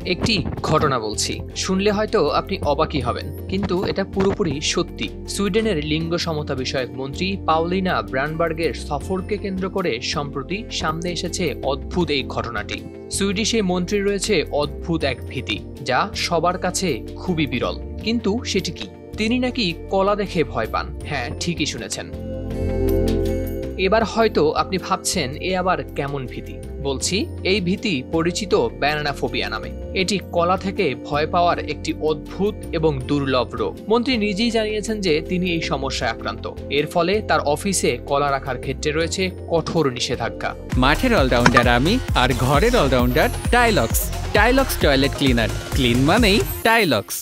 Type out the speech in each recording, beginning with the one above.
একটি ঘটনা বলছি, শুনলে হয়তো আপনি অবাকই হবেন, কিন্তু এটা পুরোপুরি সত্যি। সুইডেনের লিঙ্গ সমতা বিষয়ক মন্ত্রী পাউলিনা ব্র্যান্ডবার্গের সফরকে কেন্দ্র করে সম্প্রতি সামনে এসেছে অদ্ভুত এই ঘটনাটি। সুইডিশ এই মন্ত্রীর রয়েছে অদ্ভুত এক ভীতি, যা সবার কাছে খুবই বিরল। কিন্তু সেটি কি? তিনি নাকি কলা দেখে ভয় পান। হ্যাঁ, ঠিকই শুনেছেন। এবার হয়তো আপনি ভাবছেন, এ আবার কেমন ভীতি? বলছি, এই ভীতি পরিচিত ব্যানানাফোবিয়া নামে। এটি কলা থেকে ভয় পাওয়ার একটি অদ্ভুত এবং দুর্লভ রোগ। মন্ত্রী নিজেই জানিয়েছেন যে তিনি এই সমস্যায় আক্রান্ত। এর ফলে তার অফিসে কলা রাখার ক্ষেত্রে রয়েছে কঠোর নিষেধাজ্ঞা। মাঠের অলরাউন্ডার আমি, আর ঘরের allrounder Tylox. Tylox toilet cleaner, clean মানেই টাইলক্স।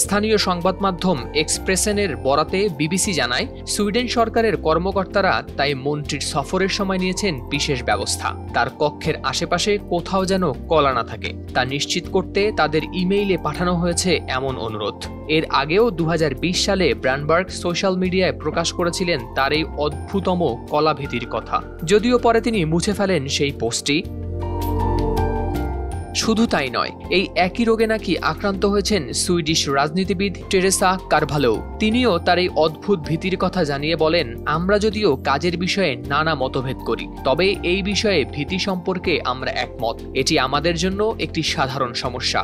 স্থানীয় সংবাদ মাধ্যম এক্সপ্রেসেনের বরাতে বিবিসি জানায়, সুইডেন সরকারের কর্মকর্তারা তাই মন্ত্রীর সফরের সময় নিয়েছেন বিশেষ ব্যবস্থা। তার কক্ষের আশেপাশে কোথাও যেন কলা না থাকে তা নিশ্চিত করতে তাদের ইমেইলে পাঠানো হয়েছে এমন অনুরোধ। এর আগেও 2020 সালে ব্র্যান্ডবার্গ সোশ্যাল মিডিয়ায় প্রকাশ করেছিলেন তার এই অদ্ভুততম কলা ভীতির কথা, যদিও পরে তিনি মুছে ফেলেন সেই পোস্টটি। শুধু তাই নয়, এই একই রোগে নাকি আক্রান্ত হয়েছেন সুইডিশ রাজনীতিবিদ টেরেসা কারভালো। তিনিও তার এই অদ্ভুত ভীতির কথা জানিয়ে বলেন, আমরা যদিও কাজের বিষয়ে নানা মতভেদ করি, তবে এই বিষয়ে ভীতি সম্পর্কে আমরা একমত। এটি আমাদের জন্য একটি সাধারণ সমস্যা।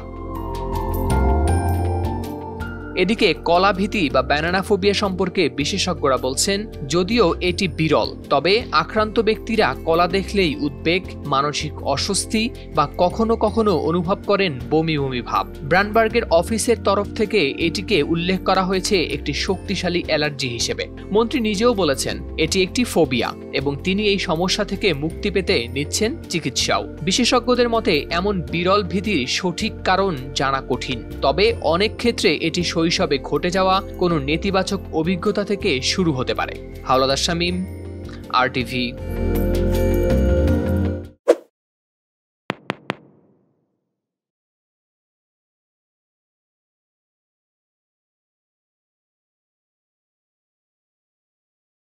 এদিকে কলা ভীতি বা ব্যানানাফোবিয়া সম্পর্কে বিশেষজ্ঞরা বলছেন, যদিও এটি বিরল, তবে আক্রান্ত ব্যক্তিরা কলা দেখলেই উদ্বেগ, মানসিক অস্বস্তি বা কখনো কখনো অনুভব করেন বমি বমি ভাব। ব্র্যান্ডবার্গের অফিসের তরফ থেকে এটিকে উল্লেখ করা হয়েছে একটি শক্তিশালী অ্যালার্জি হিসেবে। মন্ত্রী নিজেও বলেছেন এটি একটি ফোবিয়া এবং তিনি এই সমস্যা থেকে মুক্তি পেতে নিচ্ছেন চিকিৎসাও। বিশেষজ্ঞদের মতে এমন বিরল ভীতির সঠিক কারণ জানা কঠিন, তবে অনেক ক্ষেত্রে এটি শৈশবে ঘটে যাওয়া কোনো নেতিবাচক অভিজ্ঞতা থেকে শুরু হতে পারে। হাওলাদার শামীম, RTV।